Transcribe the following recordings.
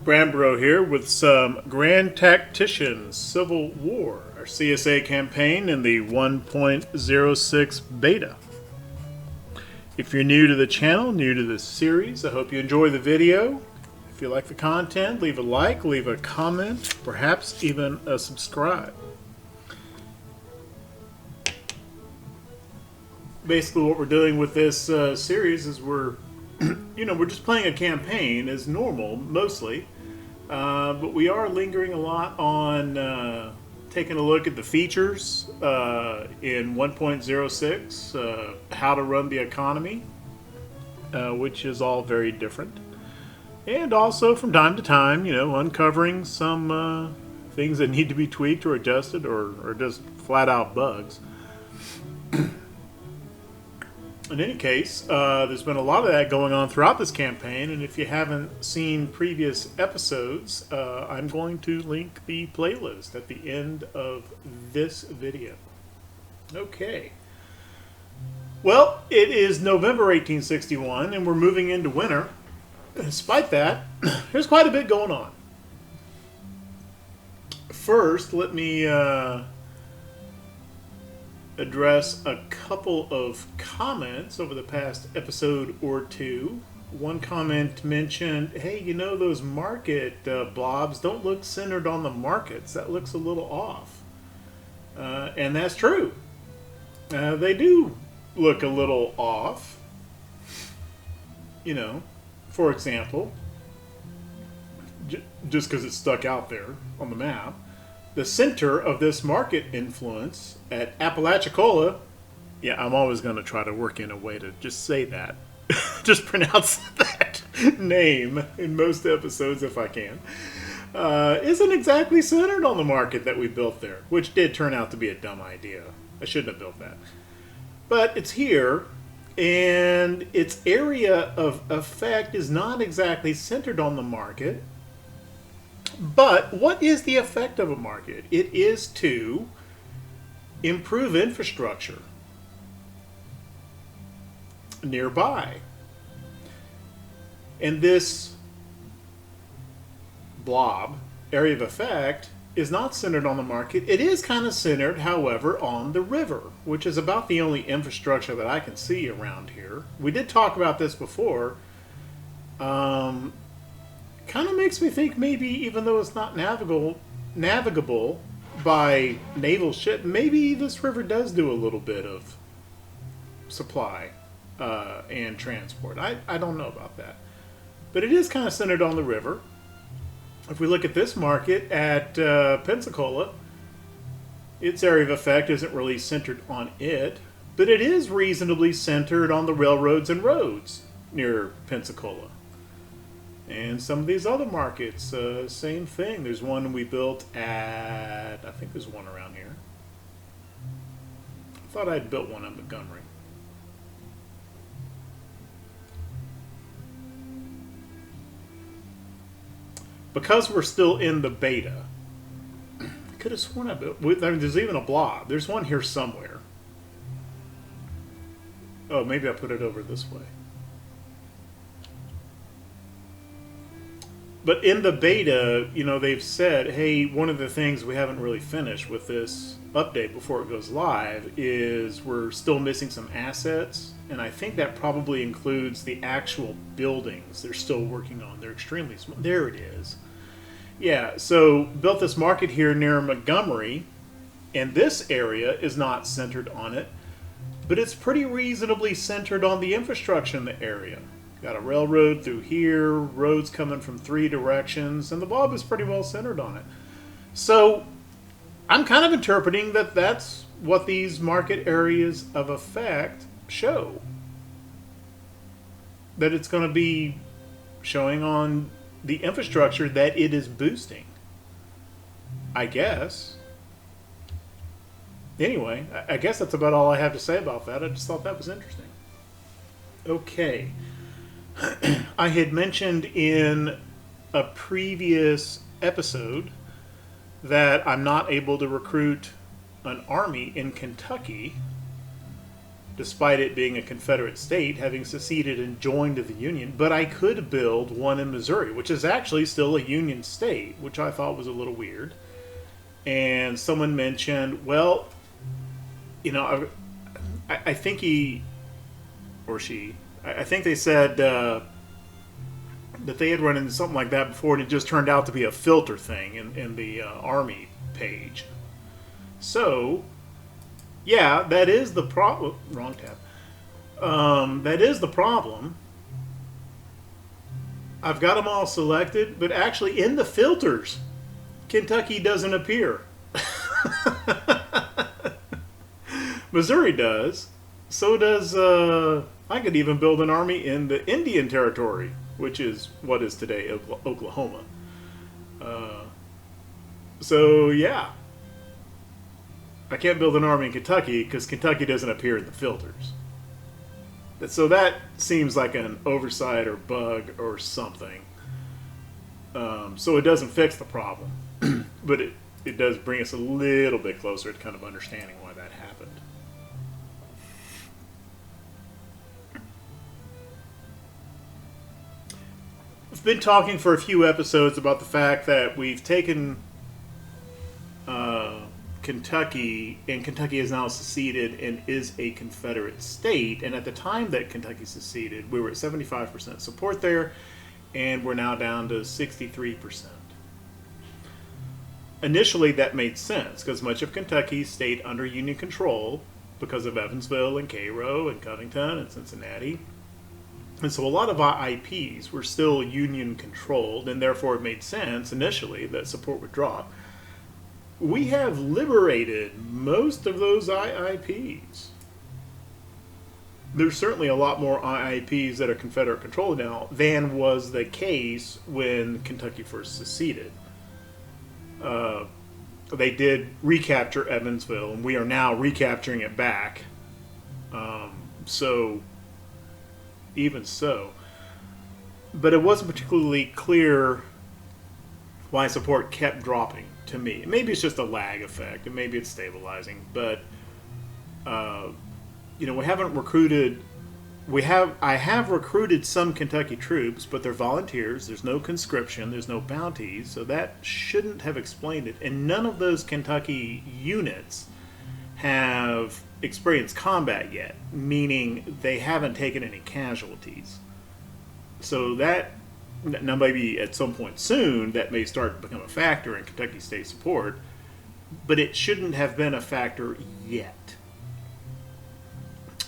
Brambro here with some Grand Tactician Civil War, our CSA campaign in the 1.06 beta. If you're new to the channel, new to this series, I hope you enjoy the video. If you like the content, leave a like, leave a comment, perhaps even a subscribe. Basically what we're doing with this series is we're just playing a campaign as normal, mostly. But we are lingering a lot on taking a look at the features in 1.06, how to run the economy, which is all very different. And also from time to time, uncovering some things that need to be tweaked or adjusted or just flat out bugs. In any case, there's been a lot of that going on throughout this campaign, and if you haven't seen previous episodes, I'm going to link the playlist at the end of this video. Okay. Well, it is November 1861, and we're moving into winter. Despite that, there's quite a bit going on. First, let me address a couple of comments over the past episode or two. One comment mentioned, hey, those market blobs don't look centered on the markets. That looks a little off. And that's true. They do look a little off. For example, just because it's stuck out there on the map, the center of this market influence at Apalachicola, yeah, I'm always going to try to work in a way to just say that. Just pronounce that name in most episodes if I can. Isn't exactly centered on the market that we built there, which did turn out to be a dumb idea. I shouldn't have built that. But it's here, and its area of effect is not exactly centered on the market. But what is the effect of a market? It is to improve infrastructure nearby. And this blob, area of effect, is not centered on the market. It is kind of centered, however, on the river, which is about the only infrastructure that I can see around here. We did talk about this before. Kind of makes me think maybe, even though it's not navigable by naval ship, maybe this river does do a little bit of supply and transport. I don't know about that. But it is kind of centered on the river. If we look at this market at Pensacola, its area of effect isn't really centered on it, but it is reasonably centered on the railroads and roads near Pensacola. And some of these other markets, same thing. There's one we built at, I think there's one around here. I thought I'd built one at Montgomery. Because we're still in the beta, I could have sworn I built, there's even a blob. There's one here somewhere. Oh, maybe I put it over this way. But in the beta, they've said, hey, one of the things we haven't really finished with this update before it goes live is we're still missing some assets. And I think that probably includes the actual buildings they're still working on. They're extremely small. There it is. Yeah, so built this market here near Montgomery, and this area is not centered on it, but it's pretty reasonably centered on the infrastructure in the area. Got a railroad through here, roads coming from 3 directions, and the blob is pretty well centered on it. So I'm kind of interpreting that that's what these market areas of effect show. That it's going to be showing on the infrastructure that it is boosting. I guess. Anyway, I guess that's about all I have to say about that. I just thought that was interesting. Okay. I had mentioned in a previous episode that I'm not able to recruit an army in Kentucky despite it being a Confederate state, having seceded and joined the Union. But I could build one in Missouri, which is actually still a Union state, which I thought was a little weird. And someone mentioned, well, I think he or she, I think they said that they had run into something like that before, and it just turned out to be a filter thing in the Army page. So, yeah, that is the problem. Wrong tab. That is the problem. I've got them all selected, but actually in the filters, Kentucky doesn't appear. Missouri does. So does, I could even build an army in the Indian Territory, which is what is today Oklahoma. So, yeah. I can't build an army in Kentucky because Kentucky doesn't appear in the filters. So that seems like an oversight or bug or something. So it doesn't fix the problem. But it does bring us a little bit closer to kind of understanding why that happened. I've been talking for a few episodes about the fact that we've taken Kentucky, and Kentucky is now seceded and is a Confederate state. And at the time that Kentucky seceded, we were at 75% support there, and we're now down to 63%. Initially, that made sense because much of Kentucky stayed under Union control because of Evansville and Cairo and Covington and Cincinnati. And so a lot of our IPs were still Union controlled, and therefore it made sense initially that support would drop. We have liberated most of those IIPs. There's certainly a lot more IIPs that are Confederate controlled now than was the case when Kentucky first seceded. They did recapture Evansville, and we are now recapturing it back. So, even so. But it wasn't particularly clear why support kept dropping to me. Maybe it's just a lag effect, and maybe it's stabilizing. But, we haven't recruited... I have recruited some Kentucky troops, but they're volunteers. There's no conscription. There's no bounties. So that shouldn't have explained it. And none of those Kentucky units have experienced combat yet, meaning they haven't taken any casualties. So that, now maybe at some point soon, that may start to become a factor in Kentucky state support, but it shouldn't have been a factor yet.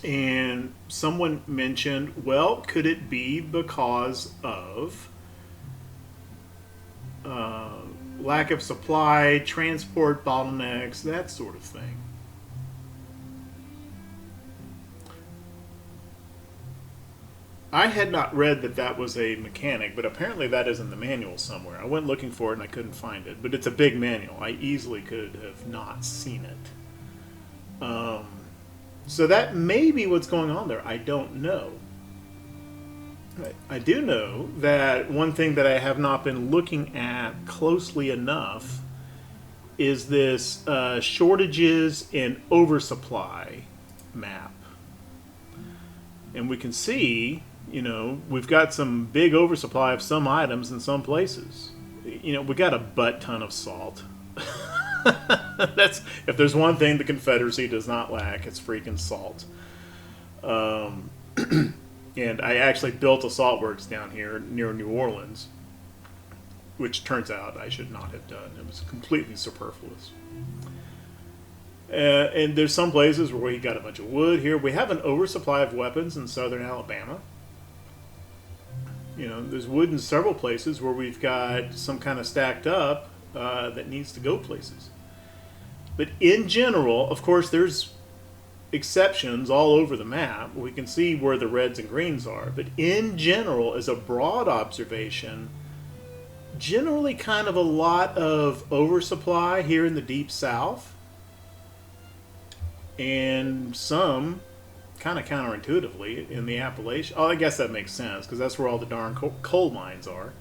And someone mentioned, well, could it be because of lack of supply, transport bottlenecks, that sort of thing? I had not read that was a mechanic, but apparently that is in the manual somewhere. I went looking for it and I couldn't find it, but it's a big manual. I easily could have not seen it. So that may be what's going on there. I don't know. I do know that one thing that I have not been looking at closely enough is this shortages and oversupply map. And we can see, we've got some big oversupply of some items in some places. We got a butt ton of salt. That's, if there's one thing the Confederacy does not lack, it's freaking salt. And I actually built a salt works down here near New Orleans, which turns out I should not have done. It was completely superfluous. And there's some places where we got a bunch of wood here. We have an oversupply of weapons in southern Alabama. There's wood in several places where we've got some kind of stacked up that needs to go places. But in general, of course, there's exceptions all over the map. We can see where the reds and greens are. But in general, as a broad observation, generally kind of a lot of oversupply here in the deep south. And some, kind of counterintuitively, in the Appalachian. Oh, I guess that makes sense, because that's where all the darn coal mines are.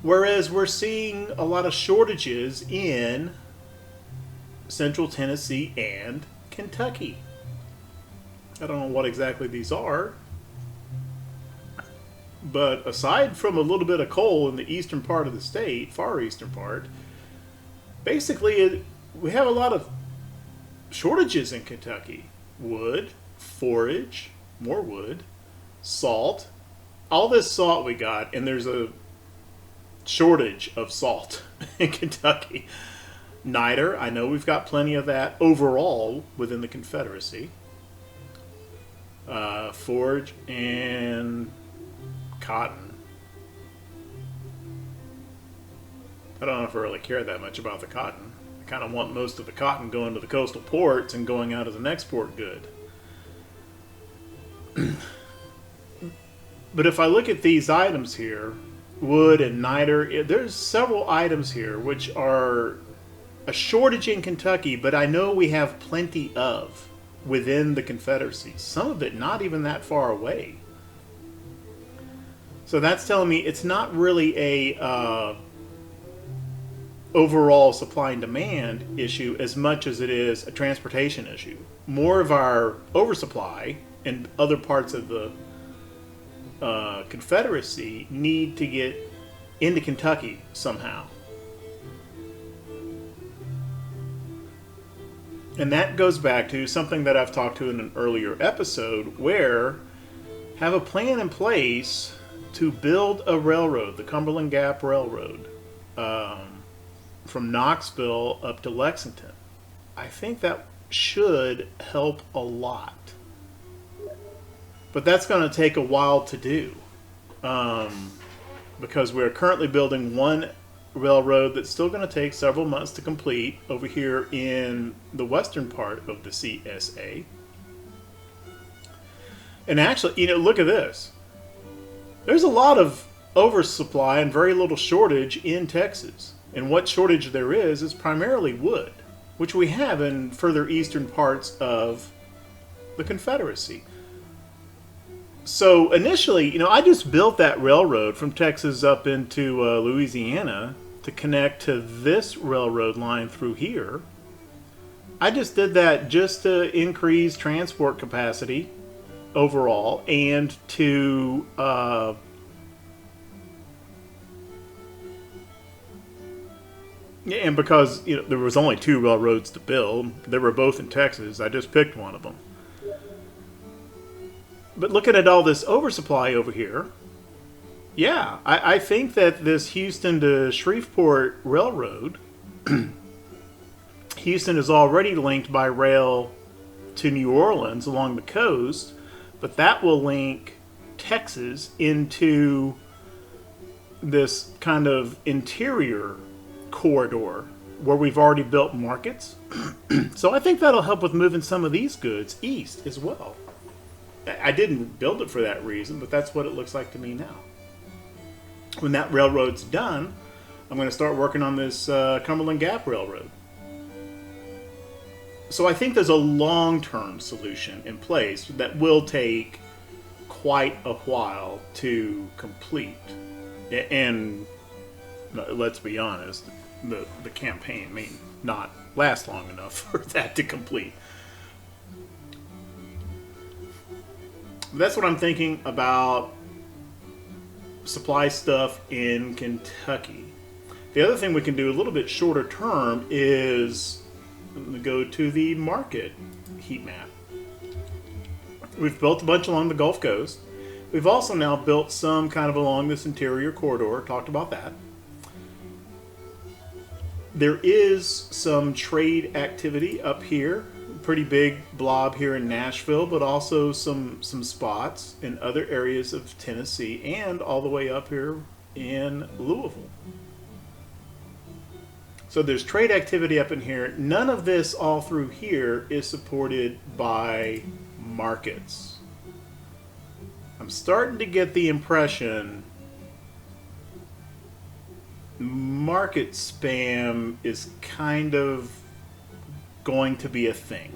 Whereas we're seeing a lot of shortages in Central Tennessee and Kentucky. I don't know what exactly these are, but aside from a little bit of coal in the eastern part of the state, far eastern part, basically we have a lot of shortages in Kentucky. Wood, forage, more wood, salt, all this salt we got, and there's a shortage of salt in Kentucky. Niter, I know we've got plenty of that overall within the Confederacy. Forage and cotton. I don't know if I really care that much about the cotton. I kind of want most of the cotton going to the coastal ports and going out as an export good. But if I look at these items here, wood and niter, there's several items here which are a shortage in Kentucky, but I know we have plenty of within the Confederacy. Some of it not even that far away. So that's telling me it's not really a overall supply and demand issue as much as it is a transportation issue. More of our oversupply in other parts of the Confederacy need to get into Kentucky somehow. And that goes back to something that I've talked to in an earlier episode, where have a plan in place to build a railroad, the Cumberland Gap Railroad, from Knoxville up to Lexington. I think that should help a lot. But that's going to take a while to do, because we're currently building one railroad that's still going to take several months to complete over here in the western part of the CSA. And actually, look at this. There's a lot of oversupply and very little shortage in Texas. And what shortage there is primarily wood, which we have in further eastern parts of the Confederacy. So initially, I just built that railroad from Texas up into Louisiana to connect to this railroad line through here. I just did that just to increase transport capacity overall and to and because there was only two railroads to build, they were both in Texas. I just picked one of them. But looking at all this oversupply over here, yeah, I think that this Houston to Shreveport Railroad, Houston is already linked by rail to New Orleans along the coast, but that will link Texas into this kind of interior corridor where we've already built markets. So I think that'll help with moving some of these goods east as well. I didn't build it for that reason, but that's what it looks like to me now. When that railroad's done, I'm going to start working on this Cumberland Gap Railroad. So I think there's a long-term solution in place that will take quite a while to complete. And let's be honest, the campaign may not last long enough for that to complete. That's what I'm thinking about supply stuff in Kentucky. The other thing we can do a little bit shorter term is go to the market heat map. We've built a bunch along the Gulf Coast. We've also now built some kind of along this interior corridor, talked about that. There is some trade activity up here, pretty big blob here in Nashville, but also some spots in other areas of Tennessee and all the way up here in Louisville. So there's trade activity up in here. None of this all through here is supported by markets. I'm starting to get the impression market spam is kind of going to be a thing,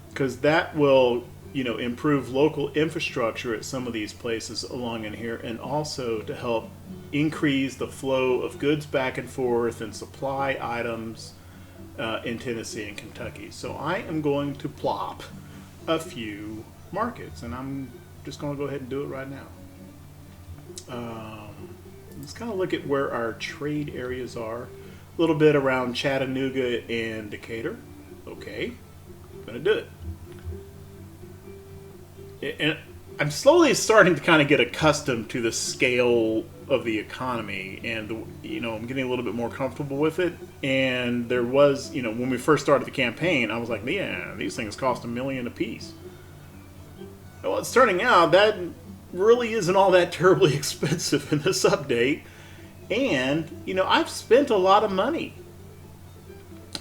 because that will improve local infrastructure at some of these places along in here, and also to help increase the flow of goods back and forth and supply items in Tennessee and Kentucky. So I am going to plop a few markets, and I'm just going to go ahead and do it right now. Let's kind of look at where our trade areas are. A little bit around Chattanooga and Decatur. Okay, I'm going to do it. And I'm slowly starting to kind of get accustomed to the scale of the economy, and I'm getting a little bit more comfortable with it. And there was, when we first started the campaign, I was like, yeah, these things cost $1 million a piece. Well, it's turning out that really isn't all that terribly expensive in this update. And, I've spent a lot of money.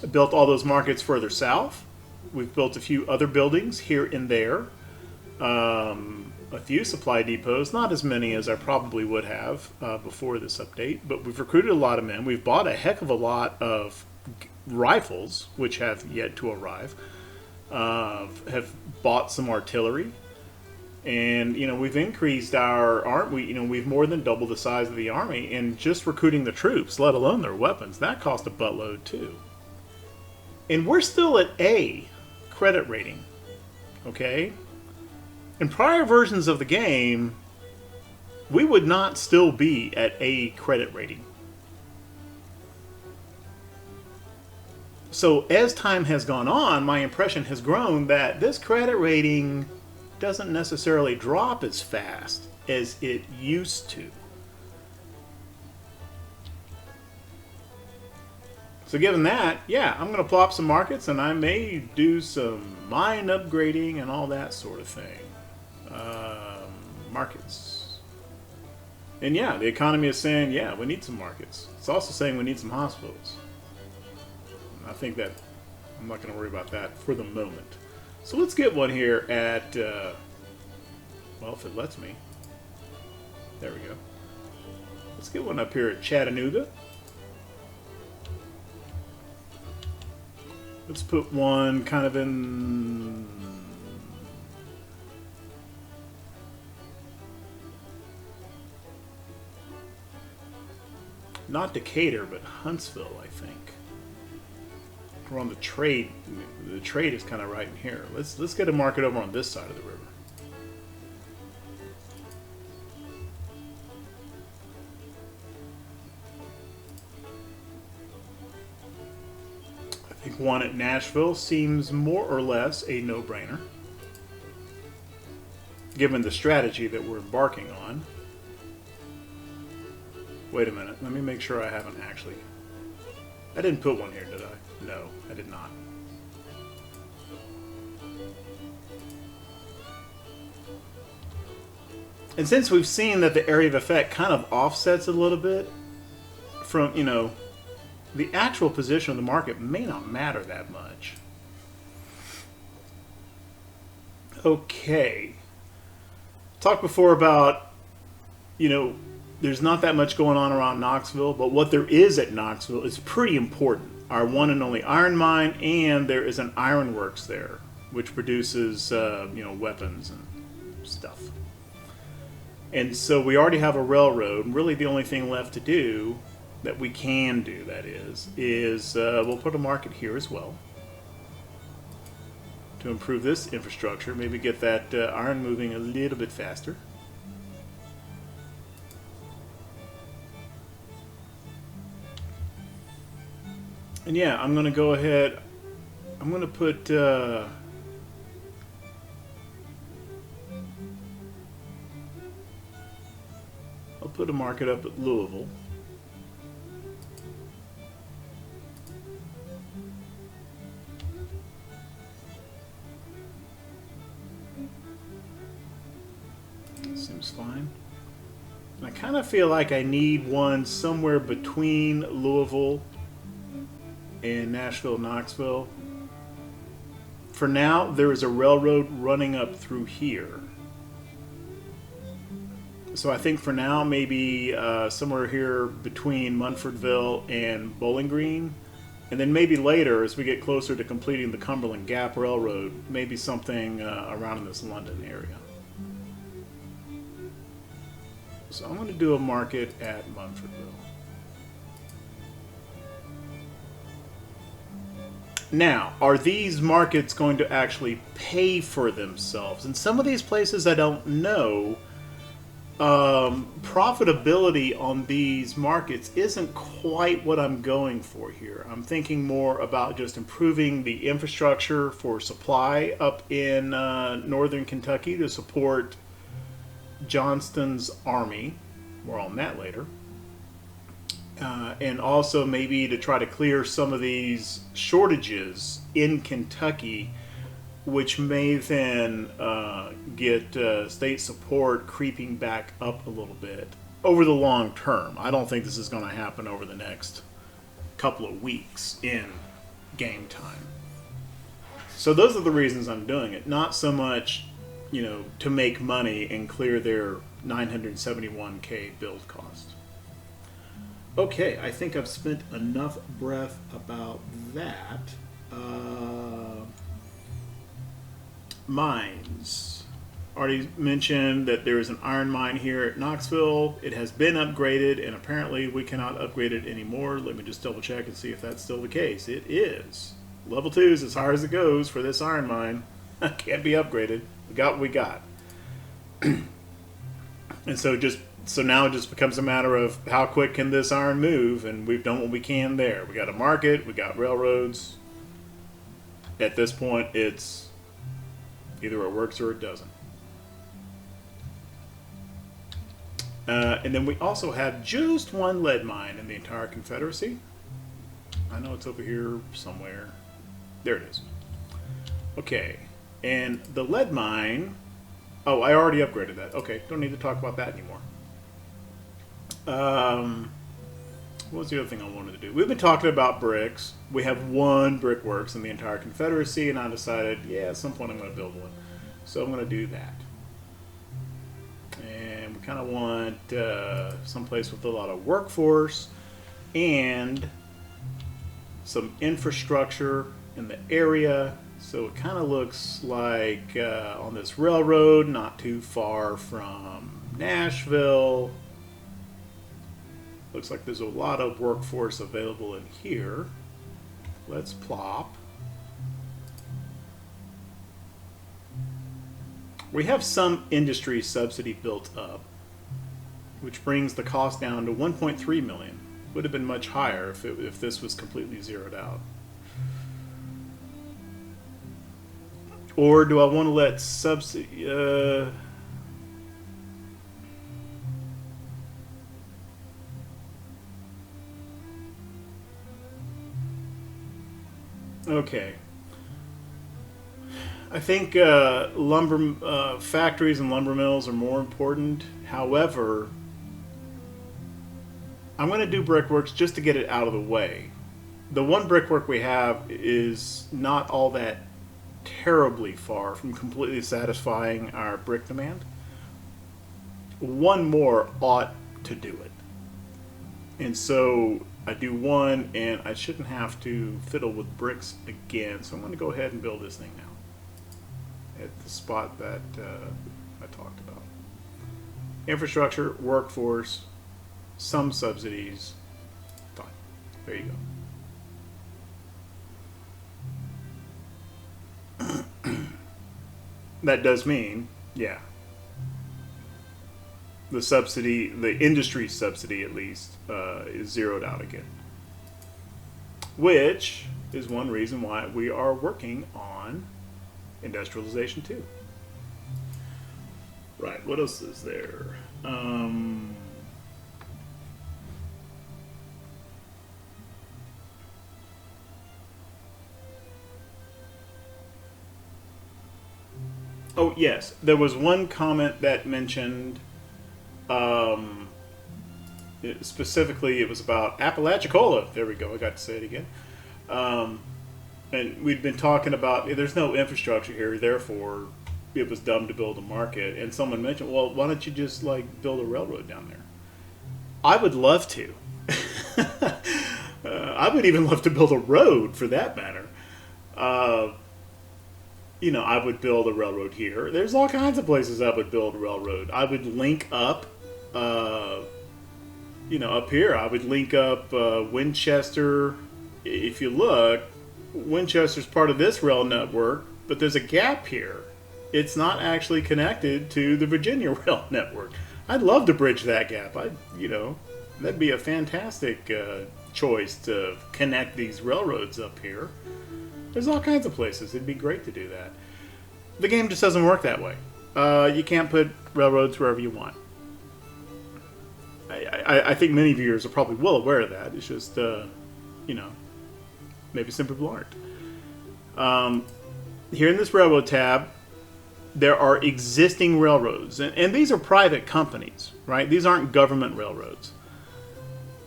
I built all those markets further south. We've built a few other buildings here and there. A few supply depots, not as many as I probably would have before this update, but we've recruited a lot of men. We've bought a heck of a lot of rifles, which have yet to arrive. Have bought some artillery. And we've increased our we've more than doubled the size of the army, and just recruiting the troops, let alone their weapons, that cost a buttload too. And we're still at A credit rating. Okay? In prior versions of the game, we would not still be at A credit rating. So as time has gone on, my impression has grown that this credit rating doesn't necessarily drop as fast as it used to. So given that, yeah, I'm going to plop some markets, and I may do some mine upgrading and all that sort of thing. Markets. And yeah, the economy is saying, yeah, we need some markets. It's also saying we need some hospitals. I think that I'm not going to worry about that for the moment. So let's get one here at, well, if it lets me. There we go. Let's get one up here at Chattanooga. Let's put one kind of in... not Decatur, but Huntsville, I think. We're on the trade. The trade is kind of right in here. Let's get a market over on this side of the river. I think one at Nashville seems more or less a no-brainer, given the strategy that we're embarking on. Wait a minute. Let me make sure I haven't actually... I didn't put one here, did I? No, I did not. And since we've seen that the area of effect kind of offsets a little bit from, the actual position of the market may not matter that much. Okay. Talked before about, there's not that much going on around Knoxville, but what there is at Knoxville is pretty important. Our one and only iron mine, and there is an ironworks there, which produces, weapons and stuff. And so we already have a railroad, and really the only thing left to do, that we can do, that is we'll put a market here as well to improve this infrastructure, maybe get that iron moving a little bit faster. And yeah, I'm going to go ahead, I'm going to put, I'll put a market up at Louisville. Seems fine. And I kind of feel like I need one somewhere between Louisville and Nashville, Knoxville. For now, there is a railroad running up through here. So I think for now, maybe somewhere here between Munfordville and Bowling Green. And then maybe later, as we get closer to completing the Cumberland Gap Railroad, maybe something around in this London area. So I'm going to do a market at Munfordville. Now, are these markets going to actually pay for themselves? And some of these places I don't know. Profitability on these markets isn't quite what I'm going for here. I'm thinking more about just improving the infrastructure for supply up in northern Kentucky to support Johnston's army. More on that later. And also maybe to try to clear some of these shortages in Kentucky, which may then get state support creeping back up a little bit over the long term. I don't think this is going to happen over the next couple of weeks in game time. So those are the reasons I'm doing it. Not so much, to make money and clear their 971K build cost. Okay, I think I've spent enough breath about that. Mines. Already mentioned that there is an iron mine here at Knoxville. It has been upgraded, and apparently we cannot upgrade it anymore. Let me just double check and see if that's still the case. It is. Level 2 is as high as it goes for this iron mine. Can't be upgraded. We got what we got. And so now it just becomes a matter of how quick can this iron move, and we've done what we can there. We got a market, we got railroads. At this point, it's either it works or it doesn't. And then we also have just one lead mine in the entire Confederacy. I know it's over here somewhere. There it is. Okay, and the lead mine... Oh, I already upgraded that. Okay, don't need to talk about that anymore. What was the other thing I wanted to do? We've been talking about bricks. We have one brickworks in the entire Confederacy, and I decided, yeah, at some point I'm going to build one. So I'm going to do that. And we kind of want someplace with a lot of workforce and some infrastructure in the area. So it kind of looks like on this railroad, not too far from Nashville. Looks like there's a lot of workforce available in here. Let's plop. We have some industry subsidy built up, which brings the cost down to 1.3 million. Would have been much higher if this was completely zeroed out. Or do I want to let subsidy... Okay. I think lumber factories and lumber mills are more important. However, I'm going to do brickworks just to get it out of the way. The one brickwork we have is not all that terribly far from completely satisfying our brick demand. One more ought to do it. And so I do one, and I shouldn't have to fiddle with bricks again. So I'm going to go ahead and build this thing now at the spot that I talked about. Infrastructure, workforce, some subsidies. Fine. There you go. That does mean, yeah, the subsidy, the industry subsidy at least, is zeroed out again. Which is one reason why we are working on industrialization too. Right, what else is there? Oh, yes, there was one comment that mentioned, specifically it was about Apalachicola. There we go, I got to say it again. And we'd been talking about, there's no infrastructure here, therefore it was dumb to build a market. And someone mentioned, well, why don't you just like build a railroad down there? I would love to. I would even love to build a road for that matter. You know, I would build a railroad here. There's all kinds of places I would build a railroad. I would link up, you know, up here. I would link up Winchester. If you look, Winchester's part of this rail network, but there's a gap here. It's not actually connected to the Virginia rail network. I'd love to bridge that gap. That'd be a fantastic choice to connect these railroads up here. There's all kinds of places. It'd be great to do that. The game just doesn't work that way. You can't put railroads wherever you want. I think many viewers are probably well aware of that. It's just, maybe some people aren't. Here in this railroad tab, there are existing railroads. And these are private companies, right? These aren't government railroads.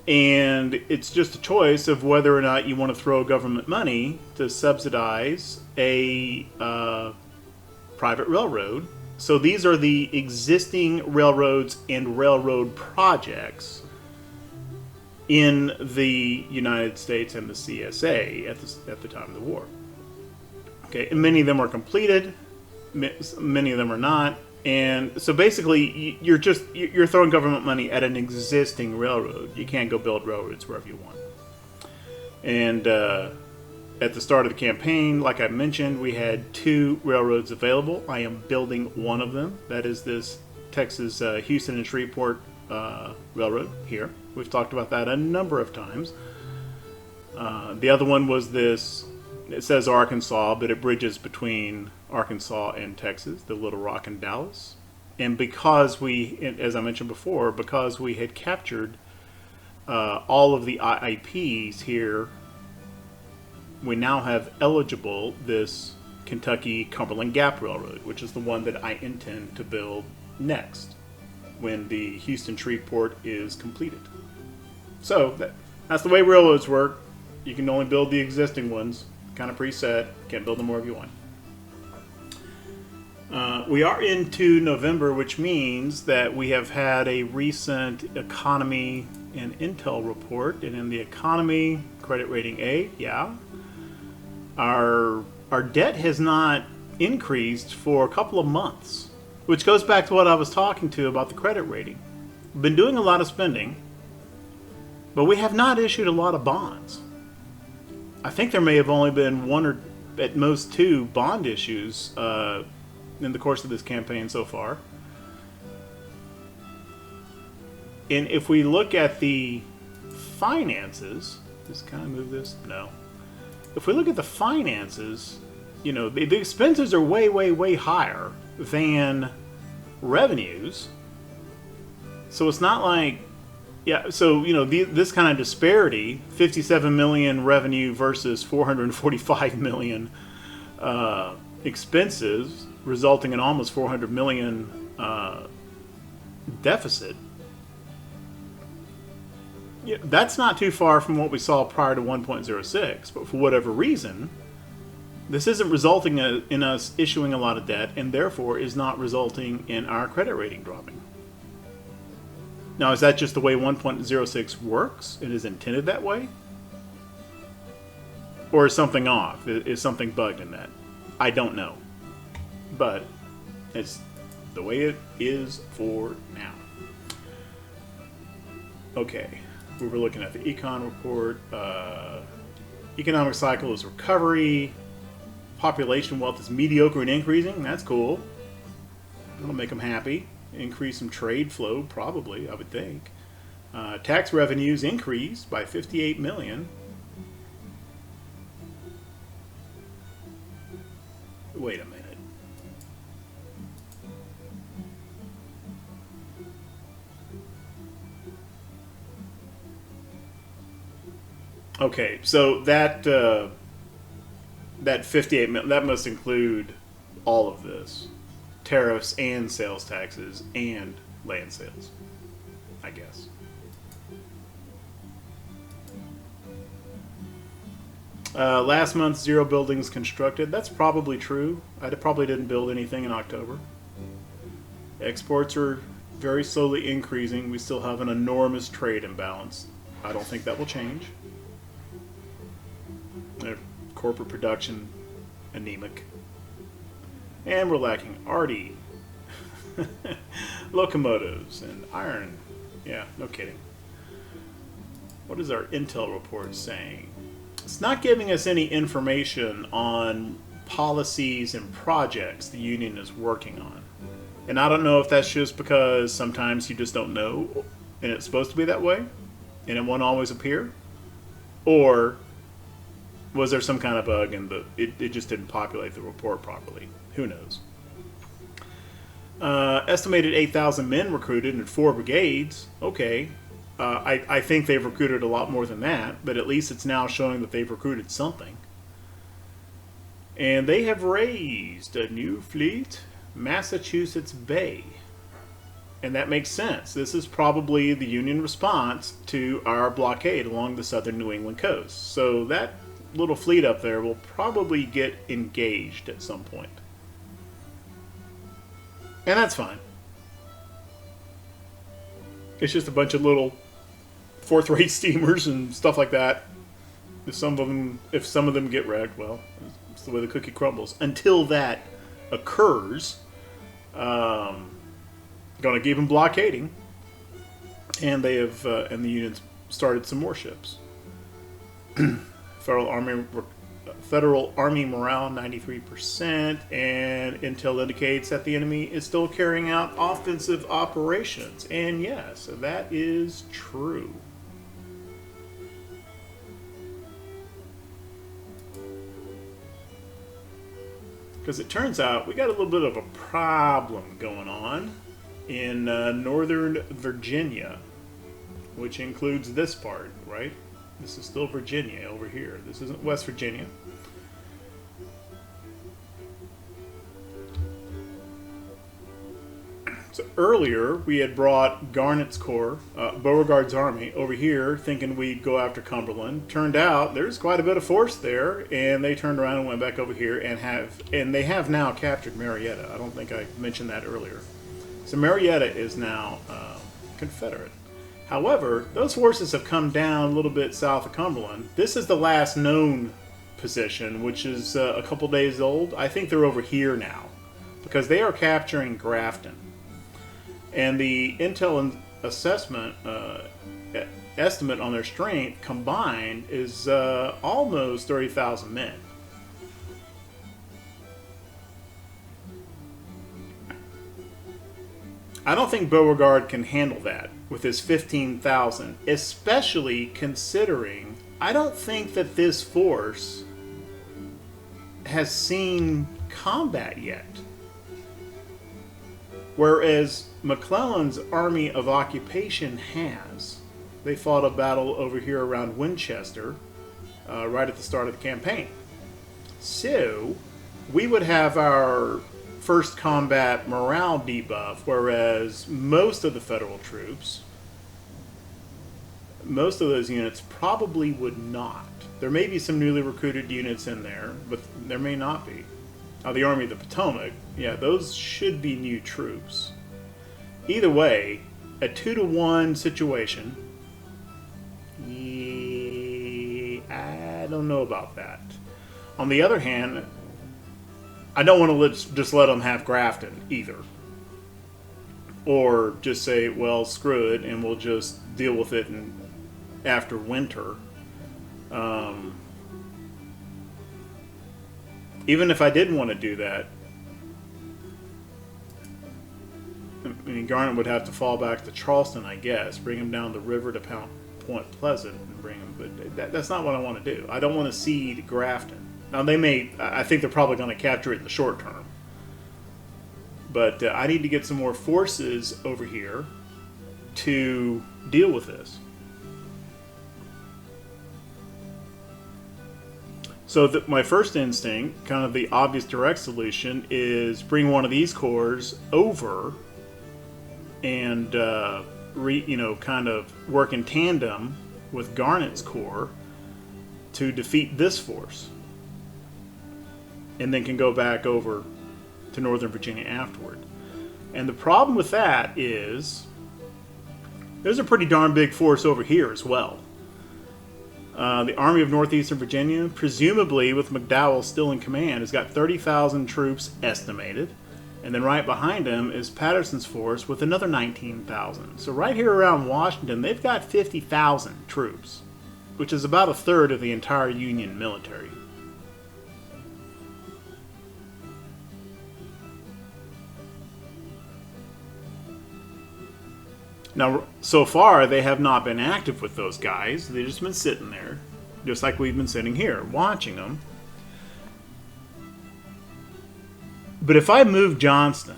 And it's just a choice of whether or not you want to throw government money to subsidize a private railroad. So these are the existing railroads and railroad projects in the United States and the CSA at the time of the war. Okay, and many of them are completed, many of them are not. And so basically, you're throwing government money at an existing railroad. You can't go build railroads wherever you want. And at the start of the campaign, like I mentioned, we had 2 railroads available. I am building one of them. That is this Texas Houston and Shreveport railroad here. We've talked about that a number of times. The other one was this. It says Arkansas, but it bridges between Arkansas and Texas, the Little Rock and Dallas. And because as I mentioned before, because we had captured all of the IIPs here, we now have eligible this Kentucky Cumberland Gap Railroad, which is the one that I intend to build next when the Houston Shreveport is completed. So that's the way railroads work. You can only build the existing ones, kind of preset. Can't build them wherever you want. We are into November, which means that we have had a recent economy and intel report. And in the economy, credit rating A, yeah. Our debt has not increased for a couple of months, which goes back to what I was talking to about the credit rating. We've been doing a lot of spending, but we have not issued a lot of bonds. I think there may have only been 1 or at most 2 bond issues in the course of this campaign so far. And if we look at the finances, just kind of move this, no. If we look at the finances, the expenses are way, way, way higher than revenues. So it's not like, this kind of disparity, 57 million revenue versus 445 million expenses, resulting in almost 400 million deficit. Yeah, that's not too far from what we saw prior to 1.06, but for whatever reason, this isn't resulting in us issuing a lot of debt, and therefore is not resulting in our credit rating dropping. Now, is that just the way 1.06 works? It is intended that way? Or is something off? Is something bugged in that? I don't know. But it's the way it is for now. Okay. We were looking at the econ report. Economic cycle is recovery. Population wealth is mediocre and increasing. That's cool. That'll make them happy. Increase some trade flow, probably, I would think. Tax revenues increased by 58 million. Wait a minute. Okay, so that 58 million, that must include all of this. Tariffs and sales taxes and land sales, I guess. Last month, 0 buildings constructed. That's probably true. I probably didn't build anything in October. Exports are very slowly increasing. We still have an enormous trade imbalance. I don't think that will change. Corporate production, anemic. And we're lacking RD, locomotives, and iron. Yeah, no kidding. What is our intel report saying? It's not giving us any information on policies and projects the union is working on. And I don't know if that's just because sometimes you just don't know and it's supposed to be that way and it won't always appear, or was there some kind of bug and it just didn't populate the report properly? Who knows? Estimated 8,000 men recruited in 4 brigades. Okay. I think they've recruited a lot more than that, but at least it's now showing that they've recruited something. And they have raised a new fleet, Massachusetts Bay. And that makes sense. This is probably the Union response to our blockade along the southern New England coast. So that little fleet up there will probably get engaged at some point. And that's fine. It's just a bunch of little fourth-rate steamers and stuff like that. If some of them get wrecked, well, it's the way the cookie crumbles. Until that occurs, going to keep them blockading, and they have, and the Union's started some more ships. Federal Army morale 93%, and intel indicates that the enemy is still carrying out offensive operations. And yes, that is true. Because it turns out we got a little bit of a problem going on in northern Virginia, which includes this part, right? This is still Virginia over here. This isn't West Virginia. So earlier we had brought Garnett's Corps, Beauregard's army, over here thinking we'd go after Cumberland. Turned out there's quite a bit of force there, and they turned around and went back over here and they have now captured Marietta. I don't think I mentioned that earlier. So Marietta is now Confederate. However, those forces have come down a little bit south of Cumberland. This is the last known position, which is a couple days old. I think they're over here now because they are capturing Grafton. And the intel and assessment estimate on their strength combined is almost 30,000 men. I don't think Beauregard can handle that with his 15,000, especially considering I don't think that this force has seen combat yet. Whereas McClellan's Army of Occupation has. They fought a battle over here around Winchester right at the start of the campaign. So we would have our first combat morale debuff, whereas most of the federal troops, most of those units probably would not. There may be some newly recruited units in there, but there may not be. The Army of the Potomac, yeah, those should be new troops. Either way, a 2-to-1 situation, I don't know about that. On the other hand, I don't want to just let them have Grafton either. Or just say, well, screw it, and we'll just deal with it after winter. Even if I didn't want to do that, I mean, Garnett would have to fall back to Charleston, I guess, bring him down the river to Point Pleasant, and bring him. But that's not what I want to do. I don't want to cede Grafton. Now they may. I think they're probably going to capture it in the short term. But I need to get some more forces over here to deal with this. So my first instinct, kind of the obvious direct solution, is bring one of these corps over and kind of work in tandem with Garnett's Corps to defeat this force, and then can go back over to Northern Virginia afterward. And the problem with that is there's a pretty darn big force over here as well. The Army of Northeastern Virginia, presumably with McDowell still in command, has got 30,000 troops estimated. And then right behind him is Patterson's force with another 19,000. So right here around Washington, they've got 50,000 troops. which is about a third of the entire Union military. Now, so far, they have not been active with those guys. They've just been sitting there, just like we've been sitting here, watching them. But if I move Johnston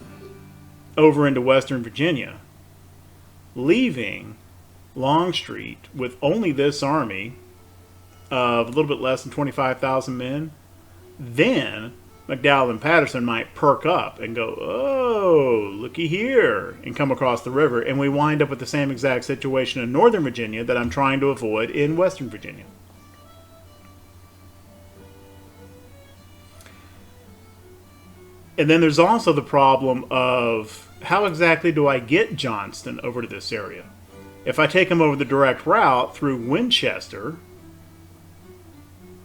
over into Western Virginia, leaving Longstreet with only this army of a little bit less than 25,000 men, then McDowell and Patterson might perk up and go, oh, looky here, and come across the river, and we wind up with the same exact situation in Northern Virginia that I'm trying to avoid in Western Virginia. And then there's also the problem of how exactly do I get Johnston over to this area? If I take him over the direct route through Winchester,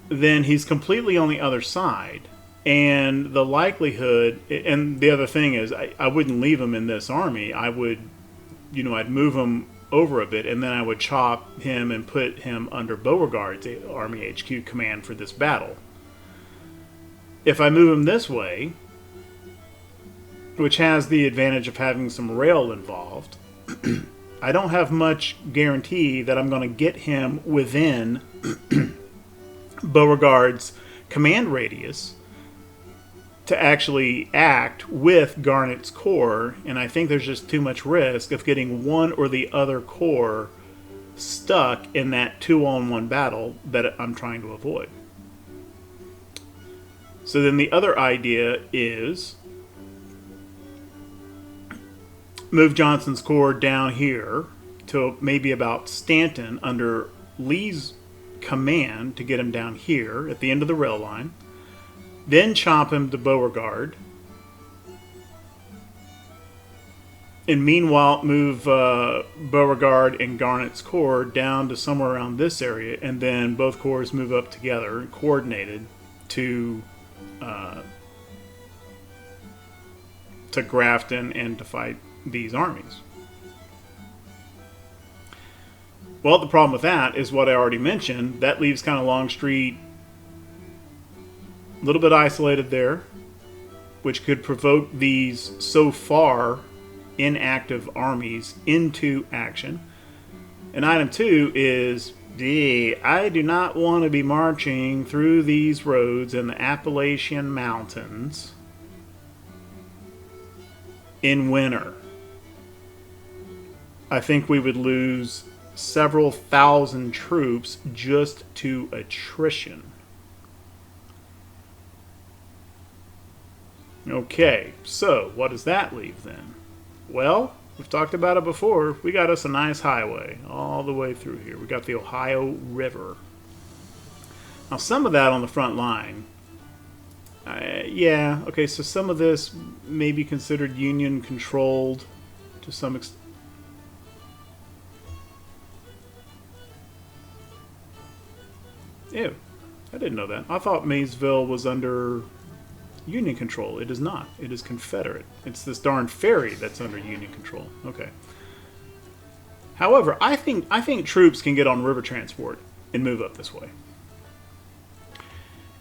then he's completely on the other side. And the likelihood, and the other thing is, I wouldn't leave him in this army. I would, I'd move him over a bit, and then I would chop him and put him under Beauregard's Army HQ command for this battle. If I move him this way, which has the advantage of having some rail involved, I don't have much guarantee that I'm going to get him within Beauregard's command radius to actually act with Garnett's corps, and I think there's just too much risk of getting one or the other corps stuck in that 2-on-1 battle that I'm trying to avoid. So then the other idea is move Johnson's corps down here to maybe about Stanton under Lee's command to get him down here at the end of the rail line. Then chop him to Beauregard. And meanwhile, move Beauregard and Garnett's corps down to somewhere around this area. And then both corps move up together, coordinated, to Grafton and to fight these armies. Well, the problem with that is what I already mentioned. That leaves kind of Longstreet a little bit isolated there, which could provoke these so far inactive armies into action. And item 2 is, I do not want to be marching through these roads in the Appalachian Mountains in winter. I think we would lose several thousand troops just to attrition. Okay, so what does that leave then? Well, we've talked about it before. We got us a nice highway all the way through here. We got the Ohio River. Now, some of that on the front line, okay, so some of this may be considered Union controlled to some extent. Ew, I didn't know that. I thought Maysville was under Union control. It is not. It is Confederate. It's this darn ferry that's under Union control. Okay. However, I think troops can get on river transport and move up this way.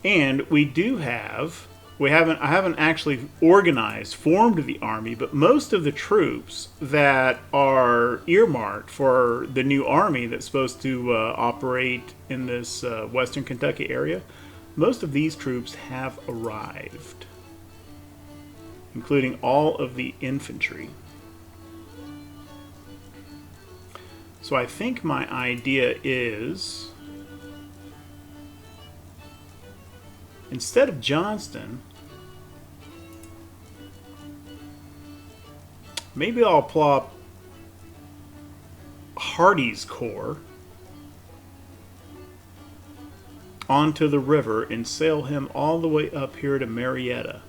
And I haven't actually formed the army, but most of the troops that are earmarked for the new army that's supposed to operate in this western Kentucky area, most of these troops have arrived, including all of the infantry. So I think my idea is, instead of Johnston, maybe I'll plop Hardee's corps onto the river and sail him all the way up here to Marietta.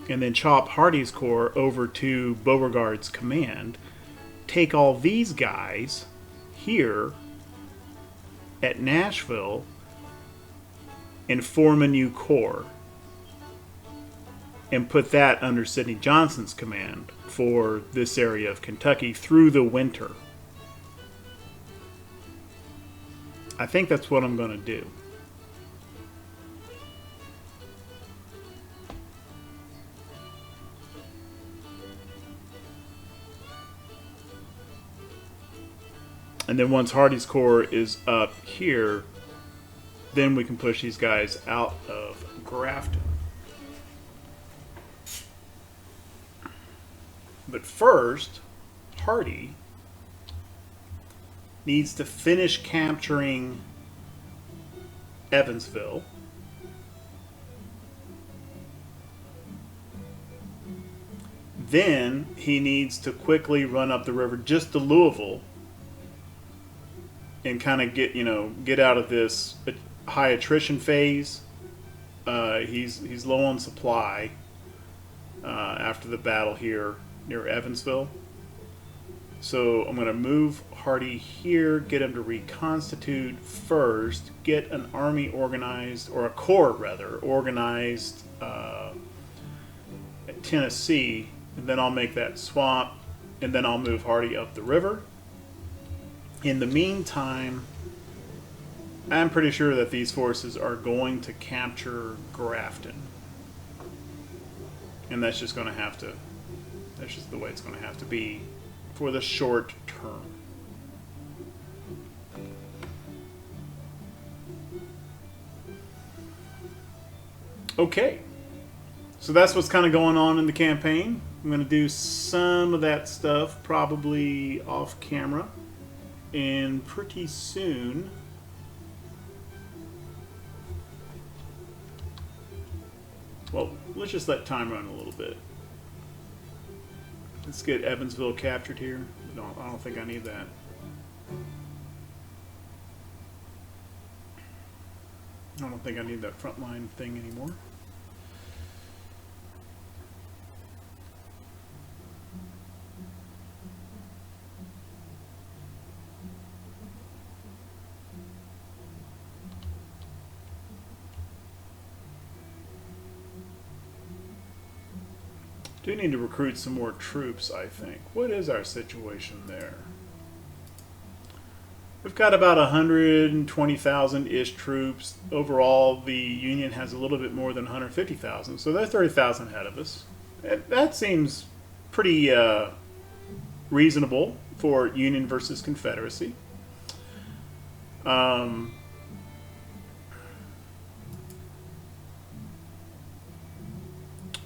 And then chop Hardee's corps over to Beauregard's command. Take all these guys here at Nashville and form a new corps. And put that under Sidney Johnson's command for this area of Kentucky through the winter. I think that's what I'm going to do. And then once Hardy's Corps is up here, then we can push these guys out of Grafton. But first, Hardy needs to finish capturing Evansville. Then he needs to quickly run up the river just to Louisville and kind of get out of this high attrition phase. He's low on supply after the battle here near Evansville. So I'm going to move Hardy here, get him to reconstitute first, get an army organized, or a corps rather, organized at Tennessee, and then I'll make that swap, and then I'll move Hardy up the river. In the meantime, I'm pretty sure that these forces are going to capture Grafton. And that's just going to have to, that's just the way it's going to have to be for the short term. Okay, so that's what's kind of going on in the campaign. I'm going to do some of that stuff probably off camera, and pretty soon well, let's just let time run a little bit. Let's get Evansville captured here. No, I don't think I need that. I don't think I need that frontline thing anymore. Do need to recruit some more troops, I think. What is our situation there? We've got about 120,000-ish troops. Overall, the Union has a little bit more than 150,000, so they're 30,000 ahead of us. That seems pretty reasonable for Union versus Confederacy.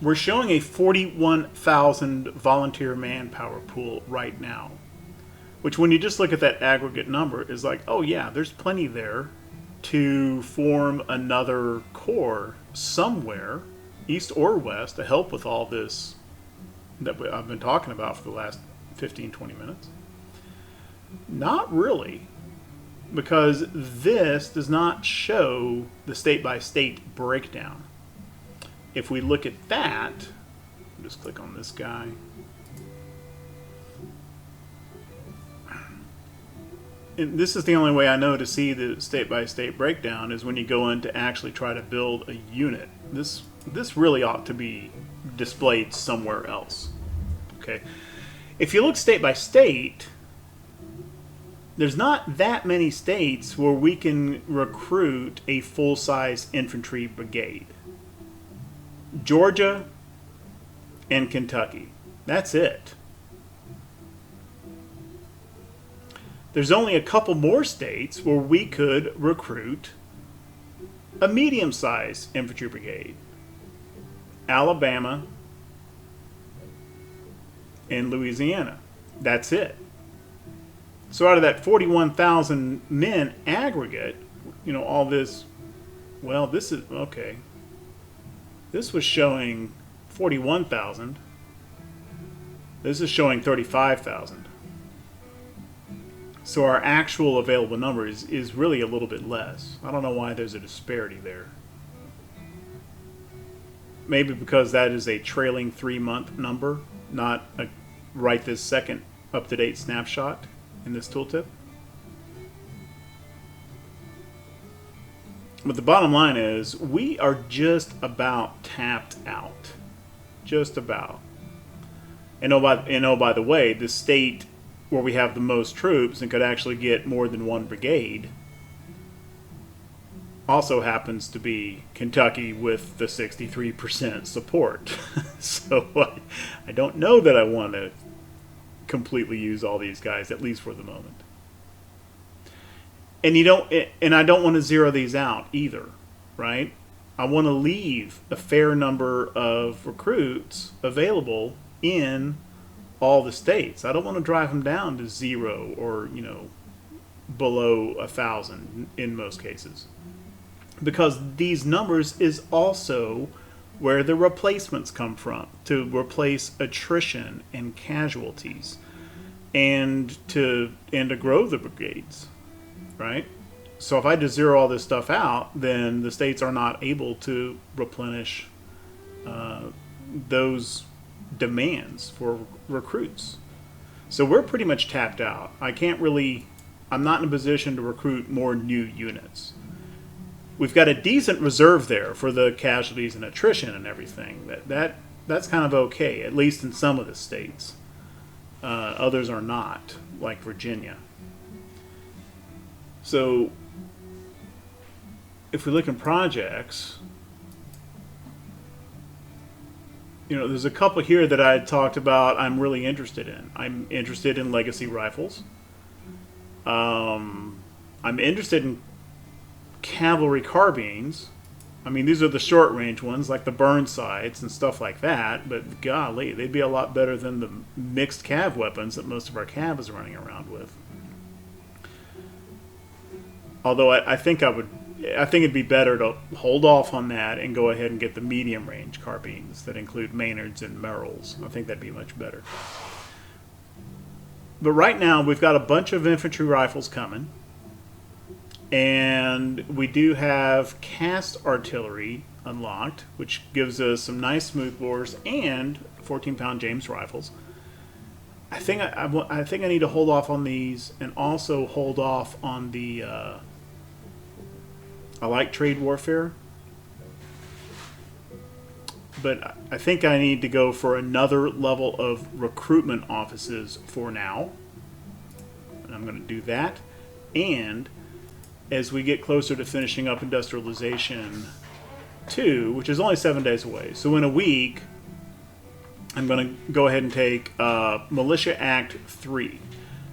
We're showing a 41,000 volunteer manpower pool right now, which when you just look at that aggregate number is like, oh yeah, there's plenty there to form another corps somewhere, east or west, to help with all this that I've been talking about for the last 15-20 minutes. Not really, because this does not show the state-by-state breakdown. If we look at that, just click on this guy. And this is the only way I know to see the state-by-state breakdown is when you go in to actually try to build a unit. This really ought to be displayed somewhere else. Okay, if you look state by state, there's not that many states where we can recruit a full-size infantry brigade. Georgia and Kentucky. That's it. There's only a couple more states where we could recruit a medium-sized infantry brigade. Alabama and Louisiana. That's it. So out of that 41,000 men aggregate, all this, well, this is, okay. This was showing 41,000. This is showing 35,000. So our actual available number is really a little bit less. I don't know why there's a disparity there. Maybe because that is a trailing 3-month number, not a right this second up-to-date snapshot in this tooltip. But the bottom line is we are just about tapped out. Just about. And by the way, the state where we have the most troops and could actually get more than one brigade also happens to be Kentucky with the 63% support. So I don't know that I want to completely use all these guys, at least for the moment. And I don't want to zero these out either, right? I want to leave a fair number of recruits available in all the states. I don't want to drive them down to 0 or, below 1,000 in most cases. Because these numbers is also where the replacements come from, to replace attrition and casualties and to grow the brigades, right? So if I just zero all this stuff out, then the states are not able to replenish those demands for recruits. So we're pretty much tapped out. I'm not in a position to recruit more new units. We've got a decent reserve there for the casualties and attrition and everything. That's kind of okay, at least in some of the states. Others are not, like Virginia. So if we look in projects, there's a couple here that I talked about I'm really interested in. I'm interested in legacy rifles. I'm interested in cavalry carbines. I mean, these are the short range ones, like the Burnsides and stuff like that, but golly, they'd be a lot better than the mixed cav weapons that most of our cav is running around with. Although I think it'd be better to hold off on that and go ahead and get the medium range carbines that include Maynards and Merrills. I think that'd be much better. But right now, we've got a bunch of infantry rifles coming. And we do have cast artillery unlocked, which gives us some nice smoothbores and 14-pound James rifles. I think I need to hold off on these and also hold off on the... I like trade warfare, but I think I need to go for another level of recruitment offices for now. And I'm going to do that. And as we get closer to finishing up Industrialization 2, which is only 7 days away. So in a week, I'm going to go ahead and take Militia Act 3.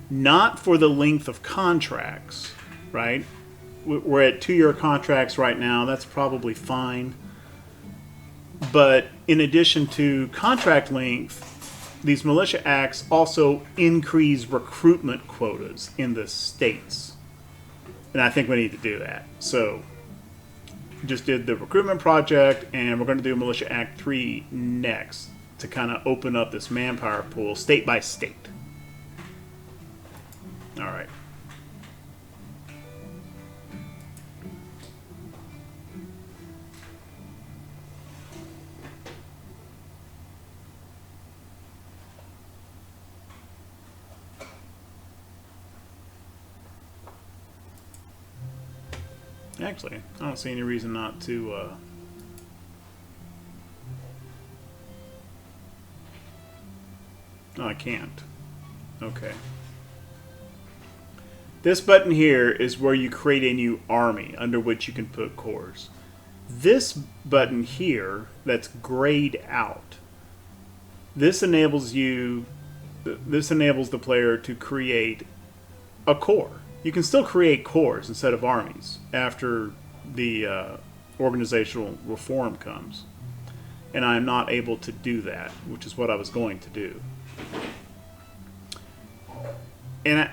Not for the length of contracts, right? We're at 2-year contracts right now. That's probably fine. But in addition to contract length, these militia acts also increase recruitment quotas in the states. And I think we need to do that. So just did the recruitment project, and we're going to do Militia Act 3 next to kind of open up this manpower pool state by state. All right. Actually, I don't see any reason not to I can't. Okay. This button here is where you create a new army under which you can put corps. This button here that's grayed out, this enables the player to create a corps. You can still create corps instead of armies after the organizational reform comes. And I'm not able to do that, which is what I was going to do. And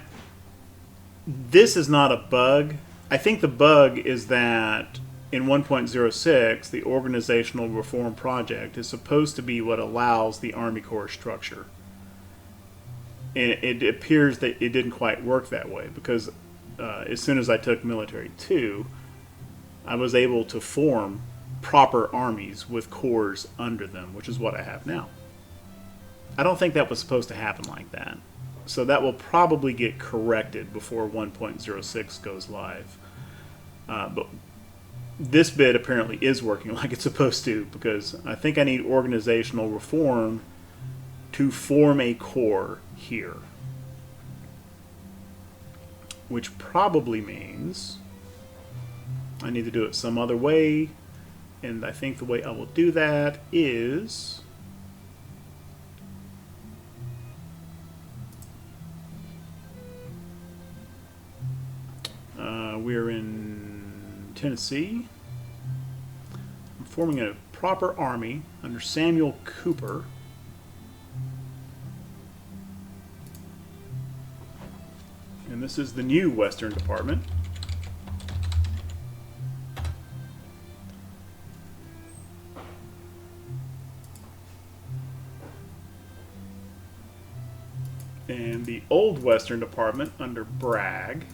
this is not a bug. I think the bug is that in 1.06, the organizational reform project is supposed to be what allows the Army Corps structure. And it appears that it didn't quite work that way, because as soon as I took Military 2, I was able to form proper armies with corps under them, which is what I have now. I don't think that was supposed to happen like that. So that will probably get corrected before 1.06 goes live. But this bit apparently is working like it's supposed to, because I think I need organizational reform to form a corps here. Which probably means I need to do it some other way, and I think the way I will do that is we're in Tennessee. I'm forming a proper army under Samuel Cooper. And this is the new Western Department. And the old Western Department under Bragg,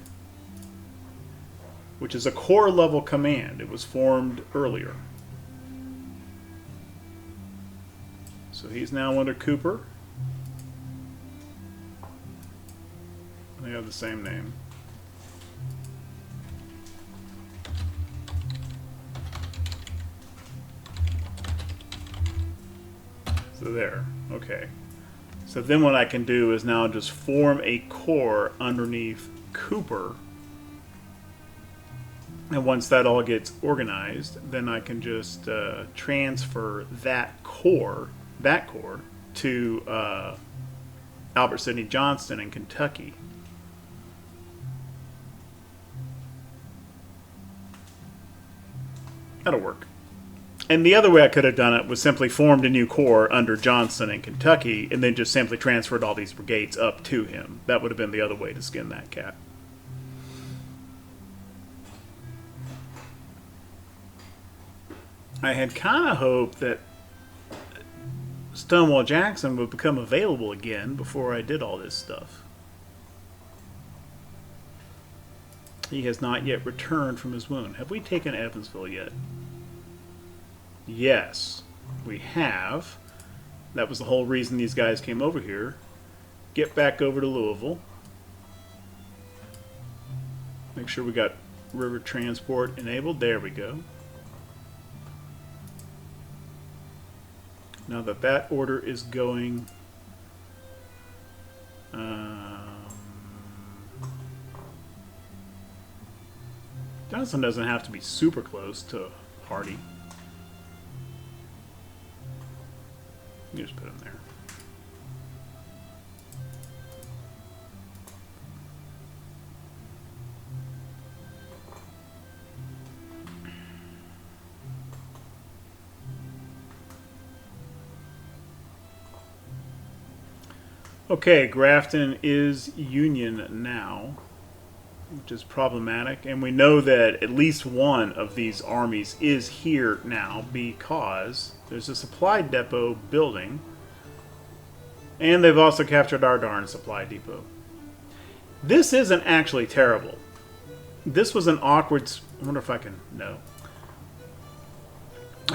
which is a corps level command. It was formed earlier. So he's now under Cooper. They have the same name. So there, okay. So then what I can do is now just form a corps underneath Cooper. And once that all gets organized, then I can just transfer that corps to Albert Sidney Johnston in Kentucky. That'll work. And the other way I could have done it was simply formed a new corps under Johnston in Kentucky and then just simply transferred all these brigades up to him. That would have been the other way to skin that cat. I had kind of hoped that Stonewall Jackson would become available again before I did all this stuff. He has not yet returned from his wound. Have we taken Evansville yet? Yes, we have. That was the whole reason these guys came over here. Get back over to Louisville. Make sure we got river transport enabled. There we go. Now that that order is going... Johnson doesn't have to be super close to Hardy. You just put him there. Okay, Grafton is Union now, which is problematic, and we know that at least one of these armies is here now because there's a supply depot building, and they've also captured our darn supply depot. This isn't actually terrible. This was an awkward... I wonder if I can... No.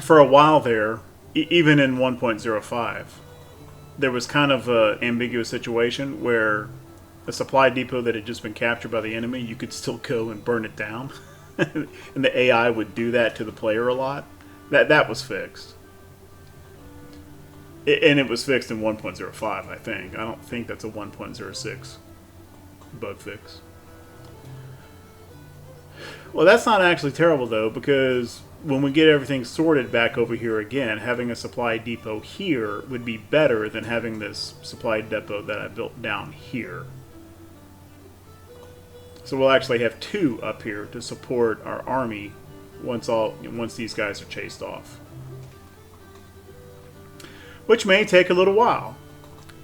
For a while there, even in 1.05, there was kind of an ambiguous situation where a supply depot that had just been captured by the enemy, you could still go and burn it down. And the AI would do that to the player a lot. That was fixed. And it was fixed in 1.05, I think. I don't think that's a 1.06 bug fix. Well, that's not actually terrible, though, because when we get everything sorted back over here again, having a supply depot here would be better than having this supply depot that I built down here. So we'll actually have two up here to support our army once these guys are chased off. Which may take a little while.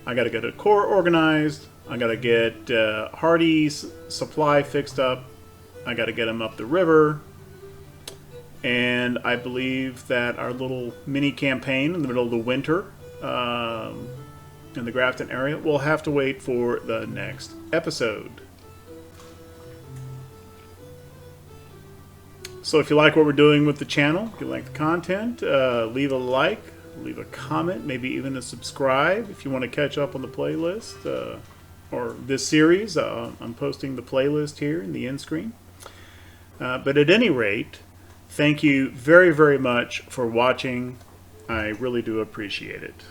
I got to get a corps organized. I got to get Hardy's supply fixed up. I got to get them up the river. And I believe that our little mini campaign in the middle of the winter in the Grafton area will have to wait for the next episode. So if you like what we're doing with the channel, if you like the content, leave a like, leave a comment, maybe even a subscribe if you want to catch up on the playlist or this series. I'm posting the playlist here in the end screen. But at any rate, thank you very, very much for watching. I really do appreciate it.